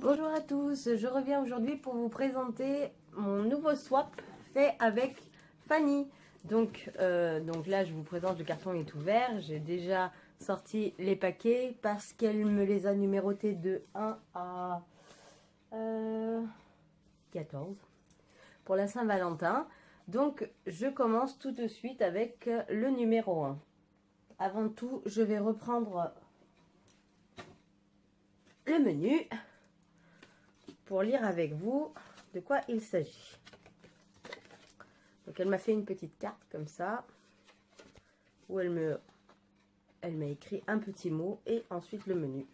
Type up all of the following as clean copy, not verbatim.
Bonjour à tous, je reviens aujourd'hui pour vous présenter mon nouveau swap fait avec Fanny. Donc là, je vous présente, le carton est ouvert. J'ai déjà sorti les paquets parce qu'elle me les a numérotés de 1 à 14 pour la Saint-Valentin. Donc, je commence tout de suite avec le numéro 1. Avant tout, je vais reprendre le menu pour lire avec vous de quoi il s'agit. Donc elle m'a fait une petite carte comme ça où elle m'a écrit un petit mot et ensuite le menu.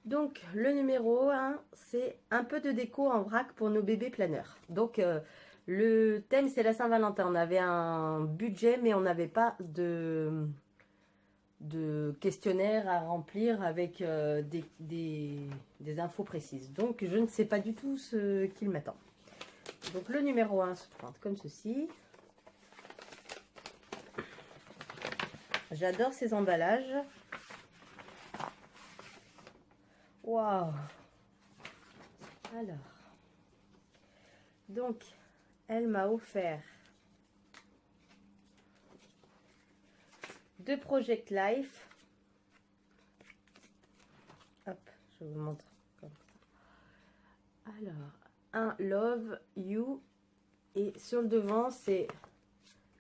Donc le numéro 1, c'est un peu de déco en vrac pour nos bébés planeurs. Donc le thème c'est la Saint-Valentin. On avait un budget mais on n'avait pas de questionnaire à remplir avec des infos précises. Donc je ne sais pas du tout ce qu'il m'attend. Donc le numéro 1 se présente comme ceci. J'adore ces emballages. Waouh! Alors, donc elle m'a offert 2 Project Life. Hop, je vous montre comme ça. Alors, un Love You. Et sur le devant, c'est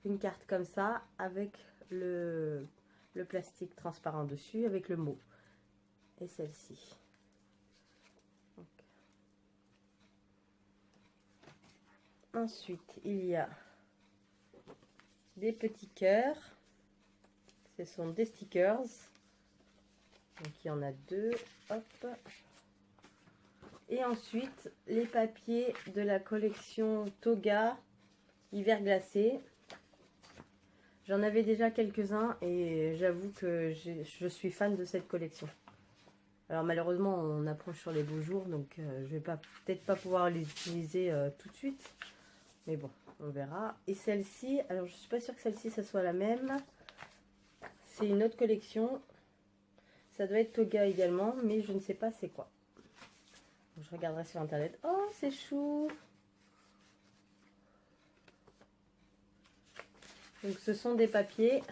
une carte comme ça avec le plastique transparent dessus avec le mot. Et celle-ci. Ensuite, il y a des petits cœurs. Ce sont des stickers. Donc, il y en a 2. Hop. Et ensuite, les papiers de la collection Toga Hiver glacé. J'en avais déjà quelques-uns et j'avoue que je suis fan de cette collection. Alors malheureusement, on approche sur les beaux jours, donc je vais peut-être pas pouvoir les utiliser tout de suite. Mais bon, on verra. Et celle-ci, alors je suis pas sûre que celle-ci, ça soit la même. C'est une autre collection. Ça doit être Toga également, mais je ne sais pas c'est quoi. Je regarderai sur internet. Oh, c'est chou! Donc ce sont des papiers.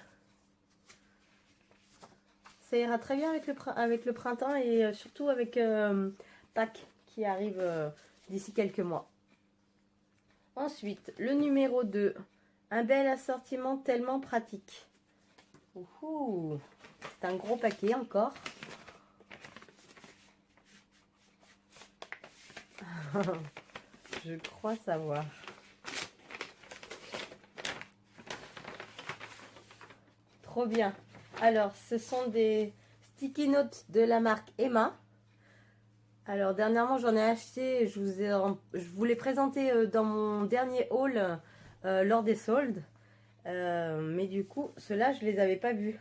Ça ira très bien avec le printemps et surtout avec Pâques qui arrive d'ici quelques mois. Ensuite, le numéro 2. Un bel assortiment tellement pratique. C'est un gros paquet encore. Je crois savoir. Trop bien. Alors, ce sont des sticky notes de la marque Emma. Alors, dernièrement, j'en ai acheté. Je vous l'ai présenté dans mon dernier haul lors des soldes. Mais du coup, ceux-là, je les avais pas vus.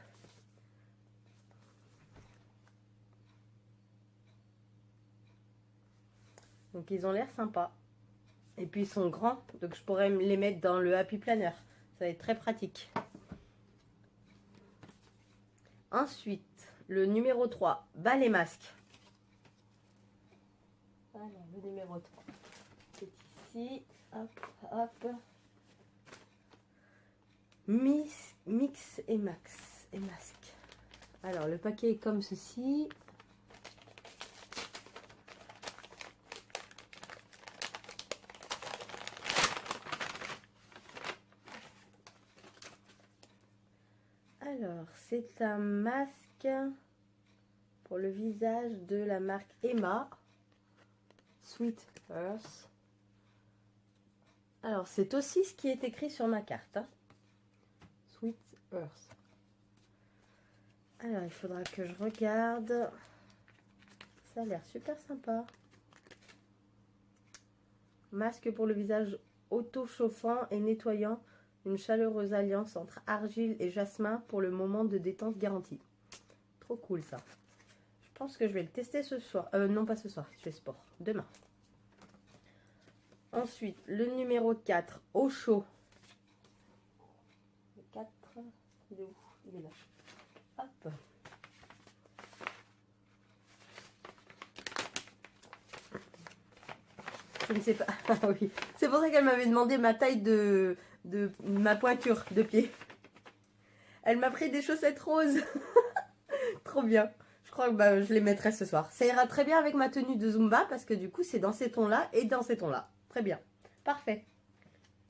Donc, ils ont l'air sympas. Et puis, ils sont grands. Donc, je pourrais les mettre dans le Happy Planner. Ça va être très pratique. Ensuite, le numéro 3, balai masque. Alors, le numéro 3, c'est ici. Hop, hop. Mix et max et masque. Alors, le paquet est comme ceci. Alors, c'est un masque pour le visage de la marque Emma. Sweet Earth. Alors, c'est aussi ce qui est écrit sur ma carte. Hein. Sweet Earth. Alors, il faudra que je regarde. Ça a l'air super sympa. Masque pour le visage auto-chauffant et nettoyant. Une chaleureuse alliance entre argile et jasmin pour le moment de détente garanti. Trop cool ça. Je pense que je vais le tester ce soir. Non, pas ce soir, je fais sport. Demain. Ensuite, le numéro 4, au chaud. Le 4, il est où? Il est là. Hop. Je ne sais pas. Ah oui. C'est pour ça qu'elle m'avait demandé ma taille de ma pointure de pied. Elle m'a pris des chaussettes roses. Trop bien. Je crois que bah, je les mettrai ce soir. Ça ira très bien avec ma tenue de Zumba parce que du coup, c'est dans ces tons-là et dans ces tons-là. Très bien. Parfait.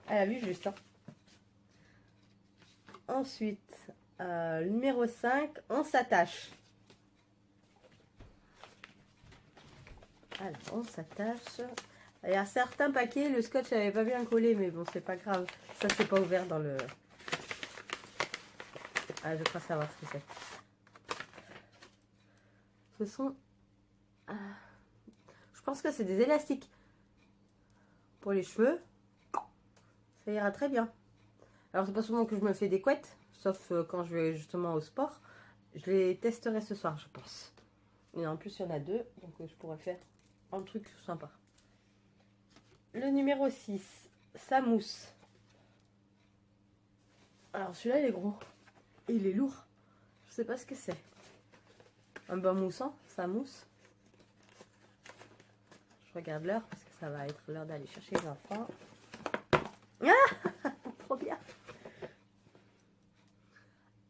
Elle a vu juste. Hein. Ensuite, le numéro 5, on s'attache. Alors, on s'attache. Il y a certains paquets, le scotch n'avait pas bien collé, mais bon, c'est pas grave. Ça, c'est pas ouvert dans le... Ah, je crois savoir ce que c'est. Ce sont... je pense que c'est des élastiques pour les cheveux. Ça ira très bien. Alors, c'est pas souvent que je me fais des couettes, sauf quand je vais justement au sport. Je les testerai ce soir, je pense. Et en plus, il y en a 2, donc je pourrais faire un truc sympa. Le numéro 6, ça mousse. Alors, celui-là, il est gros. Et il est lourd. Je sais pas ce que c'est. Un bain moussant, ça mousse. Je regarde l'heure parce que ça va être l'heure d'aller chercher les enfants. Ah trop bien.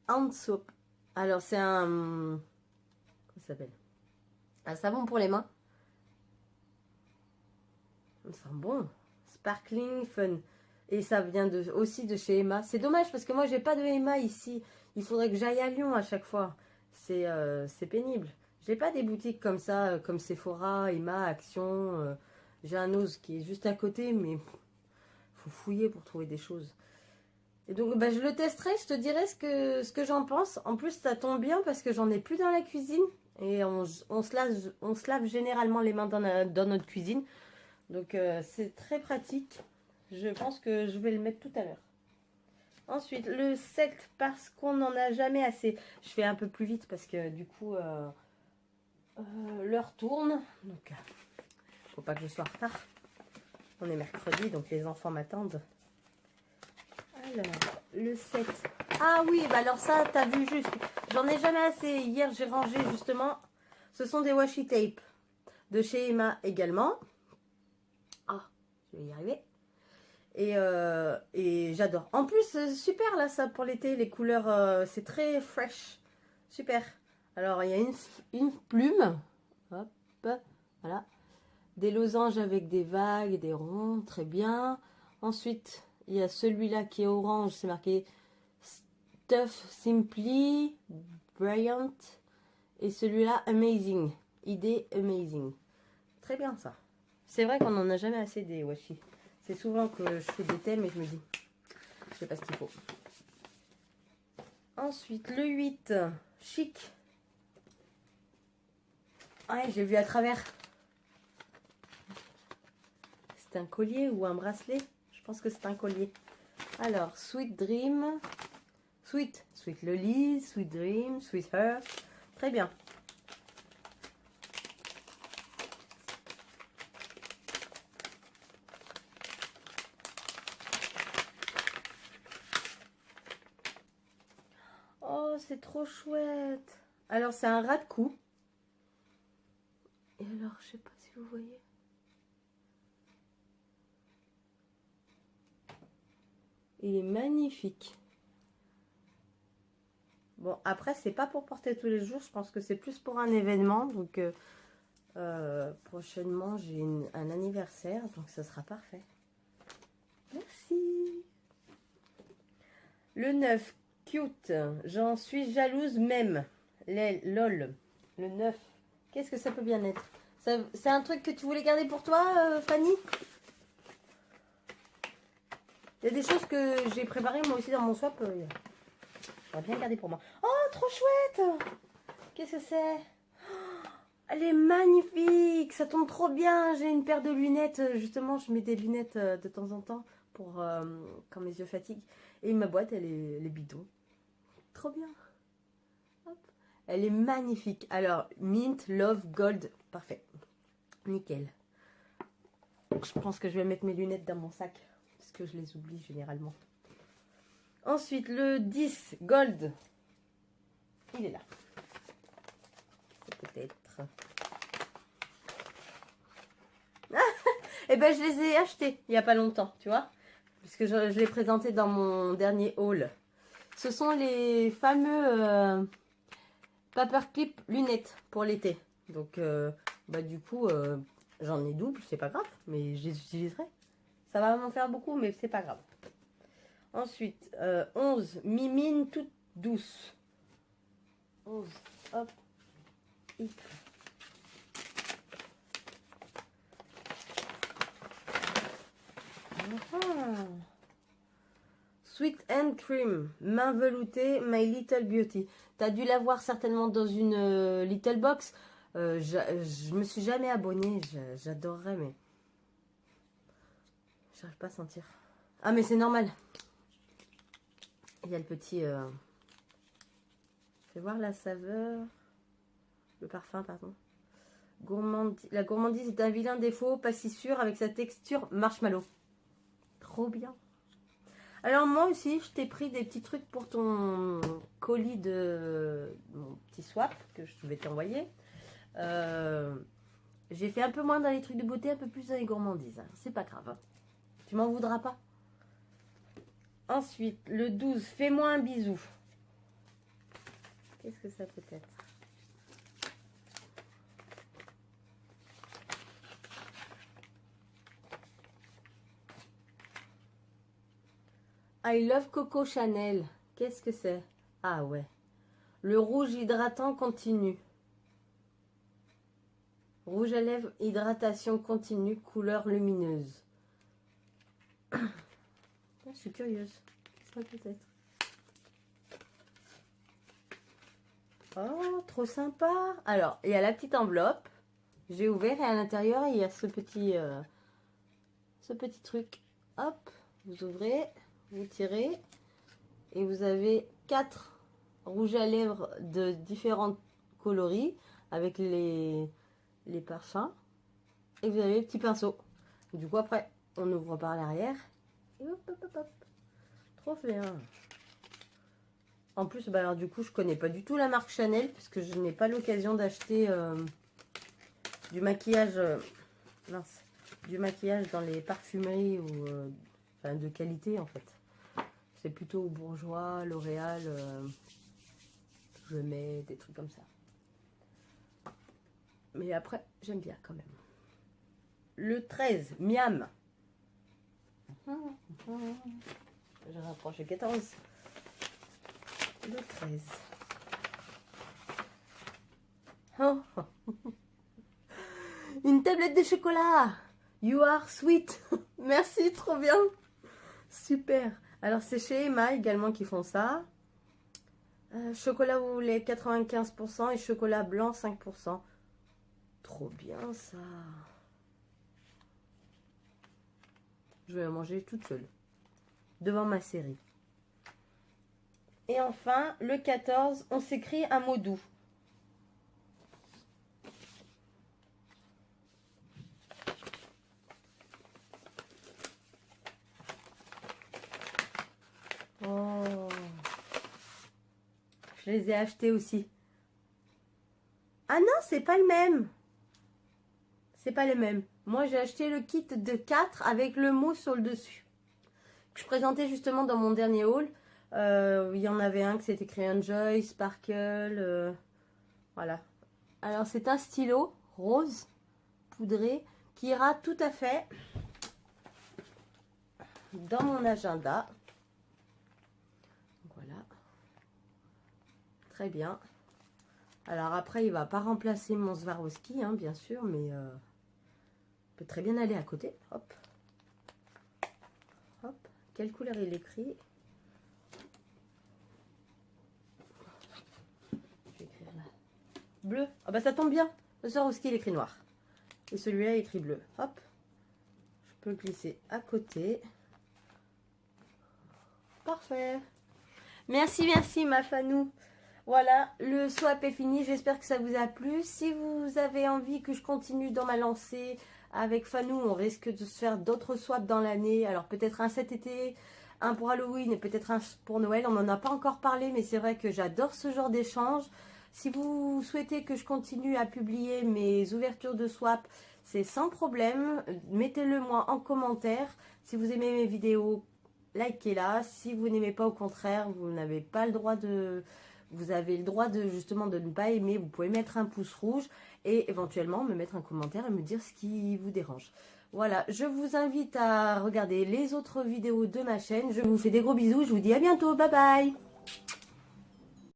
Hand soap. Alors, c'est un... Comment ça s'appelle? Un savon pour les mains. Ça sent bon. Sparkling Fun. Et ça vient aussi de chez Emma. C'est dommage parce que moi, j'ai pas de Emma ici. Il faudrait que j'aille à Lyon à chaque fois. C'est pénible. J'ai pas des boutiques comme ça, comme Sephora, Emma, Action. J'ai un Ose qui est juste à côté, mais faut fouiller pour trouver des choses. Et donc, bah, je le testerai, je te dirai ce que j'en pense. En plus, ça tombe bien parce que j'en ai plus dans la cuisine. Et on se lave généralement les mains dans notre cuisine. Donc, c'est très pratique. Je pense que je vais le mettre tout à l'heure. Ensuite, le 7, parce qu'on n'en a jamais assez. Je fais un peu plus vite parce que du coup, l'heure tourne. Donc, faut pas que je sois en retard. On est mercredi, donc les enfants m'attendent. Alors, le 7. Ah oui, bah alors ça, t'as vu juste. J'en ai jamais assez. Hier, j'ai rangé justement. Ce sont des washi tape de chez Emma également. Ah, je vais y arriver. Et j'adore. En plus, super là, ça pour l'été. Les couleurs, c'est très fresh. Super. Alors, il y a une plume. Hop, voilà. Des losanges avec des vagues et des ronds. Très bien. Ensuite, il y a celui-là qui est orange. C'est marqué Stuff Simply Brilliant. Et celui-là, Amazing. Idée Amazing. Très bien ça. C'est vrai qu'on n'en a jamais assez des washi. C'est souvent que je fais des thèmes et je me dis, je sais pas ce qu'il faut. Ensuite, le 8, chic. Ouais, j'ai vu à travers. C'est un collier ou un bracelet? Je pense que c'est un collier. Alors, Sweet Dream. Sweet Lily, Sweet Dream, Sweet Heart. Très bien. Oh, c'est trop chouette. Alors, c'est un ras de cou. Et alors, je sais pas si vous voyez. Il est magnifique. Bon, après, c'est pas pour porter tous les jours. Je pense que c'est plus pour un événement. Donc, prochainement, j'ai un anniversaire. Donc, ça sera parfait. Merci. Le 9, cute. J'en suis jalouse même. Lol. Le 9. Qu'est-ce que ça peut bien être? C'est un truc que tu voulais garder pour toi, Fanny? Il y a des choses que j'ai préparées moi aussi dans mon swap. J'aurais bien gardé pour moi. Oh, trop chouette! Qu'est-ce que c'est? Oh, elle est magnifique! Ça tombe trop bien! J'ai une paire de lunettes. Justement, je mets des lunettes de temps en temps pour quand mes yeux fatiguent. Et ma boîte, elle est bidon. Trop bien! Hop. Elle est magnifique. Alors, Mint, Love, Gold. Parfait. Nickel. Je pense que je vais mettre mes lunettes dans mon sac. Parce que je les oublie généralement. Ensuite, le 10, Gold. Il est là. C'est peut-être... Eh ben, je les ai achetés il n'y a pas longtemps, tu vois. Puisque je l'ai présenté dans mon dernier haul. Ce sont les fameux paperclip lunettes pour l'été. Donc, bah, du coup, j'en ai double, c'est pas grave. Mais je les utiliserai. Ça va m'en faire beaucoup, mais c'est pas grave. Ensuite, 11 mimines toutes douces. 11, hop, hip. Sweet and Cream, main veloutée, My Little Beauty. Tu as dû la voir certainement dans une Little Box. Je me suis jamais abonnée, j'adorerais, mais j'arrive pas à sentir. Ah, mais c'est normal. Il y a le petit... Fais voir la saveur. Le parfum, pardon. La gourmandise est un vilain défaut, pas si sûr, avec sa texture marshmallow. Trop bien. Alors moi aussi, je t'ai pris des petits trucs pour ton colis de mon petit swap que je vais t'envoyer. J'ai fait un peu moins dans les trucs de beauté, un peu plus dans les gourmandises. Hein. C'est pas grave. Hein. Tu m'en voudras pas. Ensuite, le 12, fais-moi un bisou. Qu'est-ce que ça peut être? I love Coco Chanel. Qu'est-ce que c'est? Ah ouais. Le rouge hydratant continu. Rouge à lèvres, hydratation continue, couleur lumineuse. Je suis curieuse. Ça peut-être. Oh, trop sympa. Alors, il y a la petite enveloppe. J'ai ouvert et à l'intérieur, il y a ce petit truc. Hop, vous ouvrez, vous tirez. Et vous avez 4 rouges à lèvres de différents coloris avec les parfums. Et vous avez le petit pinceau. Du coup, après, on ouvre par l'arrière. Et hop, hop, hop, hop. Trop bien. En plus, bah alors, du coup, je connais pas du tout la marque Chanel puisque je n'ai pas l'occasion d'acheter du maquillage, du maquillage dans les parfumeries ou enfin, de qualité en fait. C'est plutôt Bourjois, L'Oréal, je mets des trucs comme ça. Mais après, j'aime bien quand même. Le 13, Miam. Je rapproche le 14. Le 13. Oh. Une tablette de chocolat. You are sweet. Merci, trop bien. Super. Alors, c'est chez Emma également qui font ça. Chocolat au lait 95% et chocolat blanc 5%. Trop bien ça. Je vais la manger toute seule. Devant ma série. Et enfin, le 14, on s'écrit un mot doux. Oh. Je les ai achetés aussi. Ah non, c'est pas le même. C'est pas le même. Moi, j'ai acheté le kit de 4 avec le mot sur le dessus. Que je présentais justement dans mon dernier haul. Il y en avait un que c'était écrit Enjoy, Sparkle. Voilà. Alors, c'est un stylo rose poudré qui ira tout à fait dans mon agenda. Voilà. Très bien. Alors après, il va pas remplacer mon Swarovski, hein, bien sûr, mais peut très bien aller à côté. Hop. Hop. Quelle couleur il écrit? Je vais écrire là. Bleu. Ah bah ça tombe bien. Le Swarovski, il écrit noir. Et celui-là, il écrit bleu. Hop. Je peux glisser à côté. Parfait. Merci, merci ma Fanou. Voilà, le swap est fini. J'espère que ça vous a plu. Si vous avez envie que je continue dans ma lancée avec Fanou, on risque de se faire d'autres swaps dans l'année. Alors peut-être un cet été, un pour Halloween et peut-être un pour Noël. On n'en a pas encore parlé, mais c'est vrai que j'adore ce genre d'échange. Si vous souhaitez que je continue à publier mes ouvertures de swap, c'est sans problème. Mettez-le moi en commentaire. Si vous aimez mes vidéos, likez-la. Si vous n'aimez pas, au contraire, vous n'avez pas le droit de... Vous avez le droit de justement de ne pas aimer. Vous pouvez mettre un pouce rouge et éventuellement me mettre un commentaire et me dire ce qui vous dérange. Voilà, je vous invite à regarder les autres vidéos de ma chaîne. Je vous fais des gros bisous. Je vous dis à bientôt. Bye bye.